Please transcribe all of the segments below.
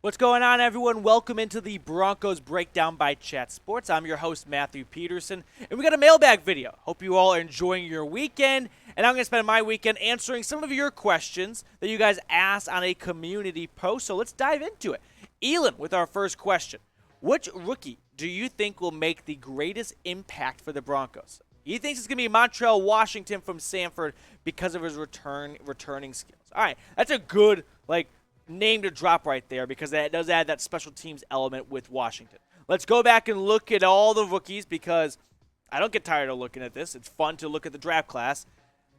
What's going on, everyone? Welcome into the Broncos Breakdown by Chat Sports. I'm your host, Matthew Peterson, and we got a mailbag video. Hope you all are enjoying your weekend, and I'm going to spend my weekend answering some of your questions that you guys asked on a community post, so let's dive into it. Elon with our first question. Which rookie do you think will make the greatest impact for the Broncos? He thinks it's going to be Montreal Washington from Sanford because of his returning skills. All right, that's a good, name to drop right there because that does add that special teams element with Washington. Let's go back and look at all the rookies because I don't get tired of looking at this. It's fun to look at the draft class.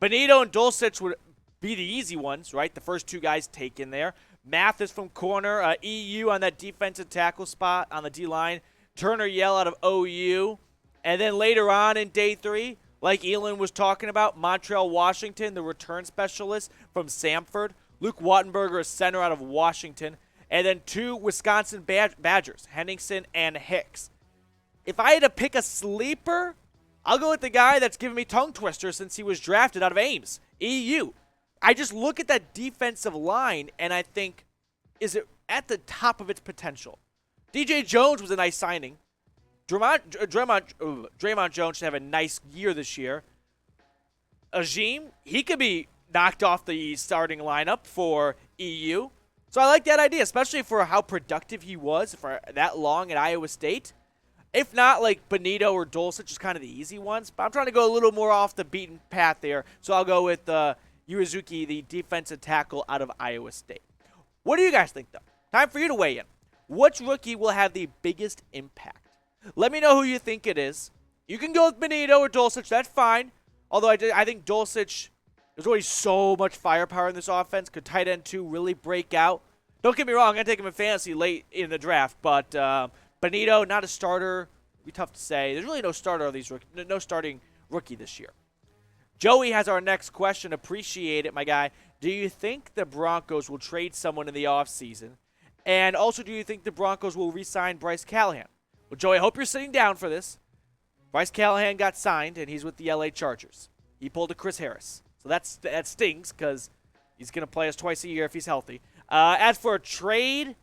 Bonitto and Dulcich would be the easy ones, right? The first two guys taken there. Mathis from corner, EU on that defensive tackle spot on the D-line. Turner Yell out of OU. And then later on in day 3, like Elon was talking about, Montreal Washington, the return specialist from Sanford. Luke Wattenberger, a center out of Washington. And then 2 Wisconsin Badgers, Henningsen and Hicks. If I had to pick a sleeper, I'll go with the guy that's given me tongue twisters since he was drafted out of Ames, EU. I just look at that defensive line and I think, is it at the top of its potential? DJ Jones was a nice signing. Draymond Jones should have a nice year this year. Ajim, he could be knocked off the starting lineup for EU. So I like that idea, especially for how productive he was for that long at Iowa State. If not, like Bonitto or Dulcich is kind of the easy ones. But I'm trying to go a little more off the beaten path there. So I'll go with Urazuki, the defensive tackle out of Iowa State. What do you guys think, though? Time for you to weigh in. Which rookie will have the biggest impact? Let me know who you think it is. You can go with Bonitto or Dulcich. That's fine. Although I think Dulcich, there's always so much firepower in this offense. Could tight end 2 really break out? Don't get me wrong. I'm going to take him in fantasy late in the draft. But Bonitto, not a starter. It'd be tough to say. There's really no starter of these no starting rookie this year. Joey has our next question. Appreciate it, my guy. Do you think the Broncos will trade someone in the offseason? And also, do you think the Broncos will re-sign Bryce Callahan? Well, Joey, I hope you're sitting down for this. Bryce Callahan got signed, and he's with the LA Chargers. He pulled a Chris Harris. So that stings because he's going to play us twice a year if he's healthy. As for a trade,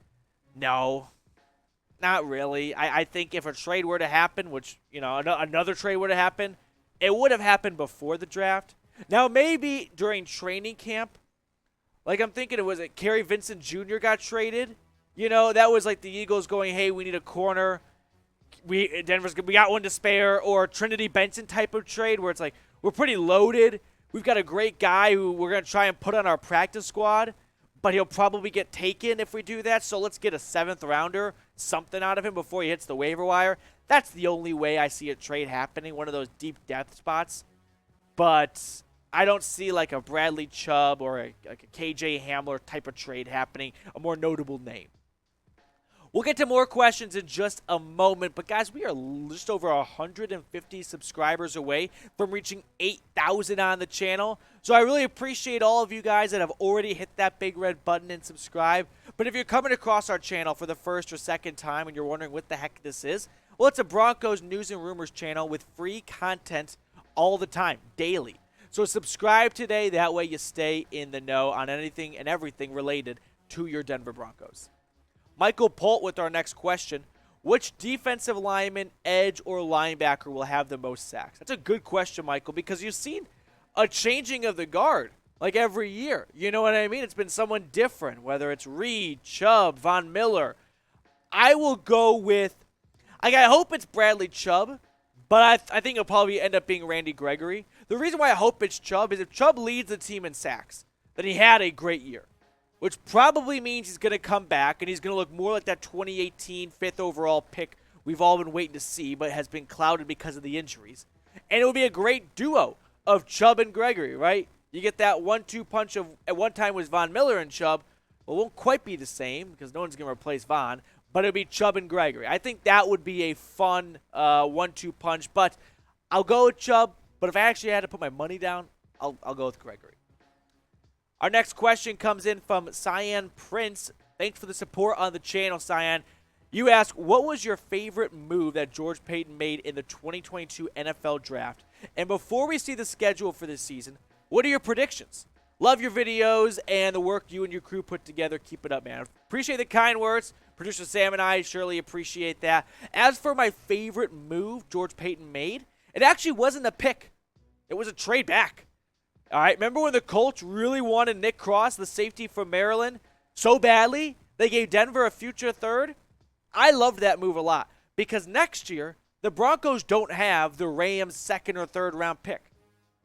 no, not really. I think if a trade were to happen, which, another trade were to happen, it would have happened before the draft. Now, maybe during training camp, I'm thinking Kerry Vincent Jr. got traded. That was like the Eagles going, hey, we need a corner. We got one to spare, or Trinity Benson type of trade where it's like, we're pretty loaded. We've got a great guy who we're going to try and put on our practice squad, but he'll probably get taken if we do that. So let's get a 7th rounder, something out of him before he hits the waiver wire. That's the only way I see a trade happening, one of those deep depth spots. But I don't see like a Bradley Chubb or a KJ Hamler type of trade happening, a more notable name. We'll get to more questions in just a moment, but guys, we are just over 150 subscribers away from reaching 8,000 on the channel. So I really appreciate all of you guys that have already hit that big red button and subscribe. But if you're coming across our channel for the first or second time and you're wondering what the heck this is, well, it's a Broncos news and rumors channel with free content all the time, daily. So subscribe today, that way you stay in the know on anything and everything related to your Denver Broncos. Michael Polt with our next question. Which defensive lineman, edge, or linebacker will have the most sacks? That's a good question, Michael, because you've seen a changing of the guard every year. You know what I mean? It's been someone different, whether it's Reed, Chubb, Von Miller. I will go with, I hope it's Bradley Chubb, but I think it'll probably end up being Randy Gregory. The reason why I hope it's Chubb is if Chubb leads the team in sacks, then he had a great year, which probably means he's going to come back and he's going to look more like that 2018 5th overall pick we've all been waiting to see, but has been clouded because of the injuries. And it will be a great duo of Chubb and Gregory, right? You get that 1-2 punch of, at one time was Von Miller and Chubb. Well, it won't quite be the same because no one's going to replace Von, but it'll be Chubb and Gregory. I think that would be a fun 1-2 punch, but I'll go with Chubb. But if I actually had to put my money down, I'll go with Gregory. Our next question comes in from Cyan Prince. Thanks for the support on the channel, Cyan. You ask, what was your favorite move that George Paton made in the 2022 NFL Draft? And before we see the schedule for this season, what are your predictions? Love your videos and the work you and your crew put together. Keep it up, man. Appreciate the kind words. Producer Sam and I surely appreciate that. As for my favorite move George Paton made, it actually wasn't a pick. It was a trade back. All right, remember when the Colts really wanted Nick Cross, the safety from Maryland, so badly they gave Denver a future third? I loved that move a lot because next year, the Broncos don't have the Rams' second or third round pick.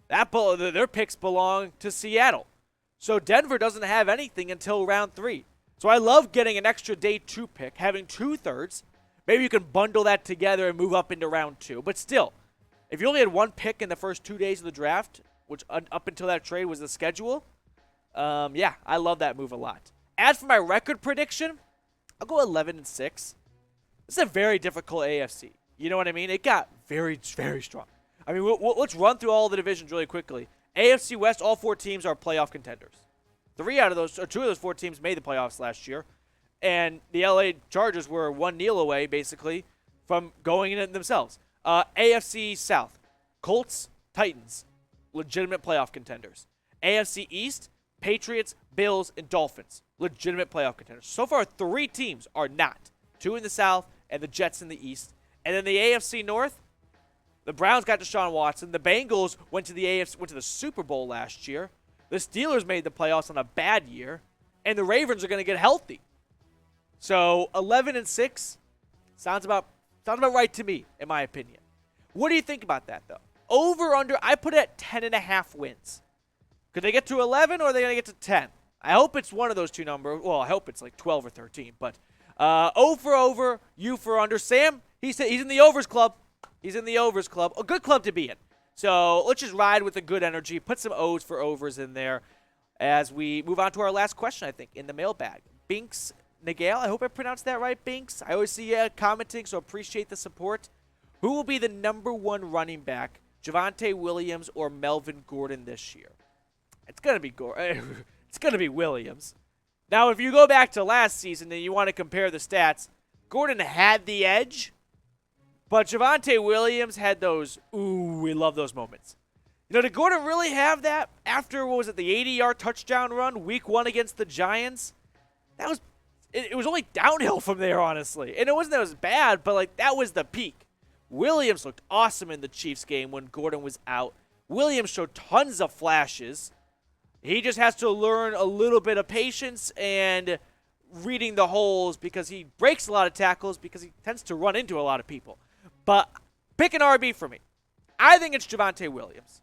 Their picks belong to Seattle. So Denver doesn't have anything until round 3. So I love getting an extra day 2 pick, having 2 thirds. Maybe you can bundle that together and move up into round 2. But still, if you only had 1 pick in the first 2 days of the draft, which up until that trade was the schedule, yeah, I love that move a lot. As for my record prediction, I'll go 11-6. This is a very difficult AFC. You know what I mean? It got very, very strong. I mean, let's run through all the divisions really quickly. AFC West, all 4 teams are playoff contenders. 2 of those 4 teams made the playoffs last year. And the LA Chargers were 1 kneel away, basically, from going in it themselves. AFC South, Colts, Titans, legitimate playoff contenders. AFC East, Patriots, Bills, and Dolphins, legitimate playoff contenders. So far, 3 teams are not. 2 in the South and the Jets in the East. And then the AFC North, the Browns got Deshaun Watson. The Bengals went to the Super Bowl last year. The Steelers made the playoffs on a bad year. And the Ravens are going to get healthy. So 11-6 sounds about right to me, in my opinion. What do you think about that, though? Over, under, I put it at 10.5 wins. Could they get to 11 or are they going to get to 10? I hope it's one of those 2 numbers. Well, I hope it's like 12 or 13. But O for over, U for under. Sam, he's in the overs club. He's in the overs club. A good club to be in. So let's just ride with a good energy. Put some O's for overs in there as we move on to our last question, I think, in the mailbag. Binks Nagale, I hope I pronounced that right, Binks. I always see you commenting, so appreciate the support. Who will be the number 1 running back, Javonte Williams or Melvin Gordon this year? It's going to be It's going to be Williams. Now, if you go back to last season and you want to compare the stats, Gordon had the edge, but Javonte Williams had those, ooh, we love those moments. You know, did Gordon really have that after, what was it, the 80-yard touchdown run, week 1 against the Giants? It was only downhill from there, honestly. And it wasn't that it was bad, but, like, that was the peak. Williams looked awesome in the Chiefs game when Gordon was out. Williams showed tons of flashes. He just has to learn a little bit of patience and reading the holes because he breaks a lot of tackles because he tends to run into a lot of people. But pick an RB for me. I think it's Javonte Williams.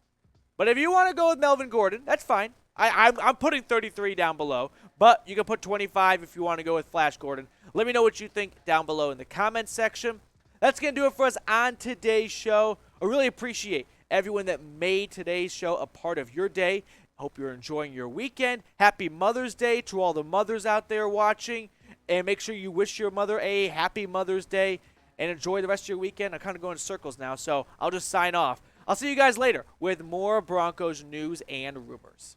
But if you want to go with Melvin Gordon, that's fine. I'm putting 33 down below. But you can put 25 if you want to go with Flash Gordon. Let me know what you think down below in the comments section. That's going to do it for us on today's show. I really appreciate everyone that made today's show a part of your day. Hope you're enjoying your weekend. Happy Mother's Day to all the mothers out there watching. And make sure you wish your mother a happy Mother's Day. And enjoy the rest of your weekend. I'm kind of going in circles now, so I'll just sign off. I'll see you guys later with more Broncos news and rumors.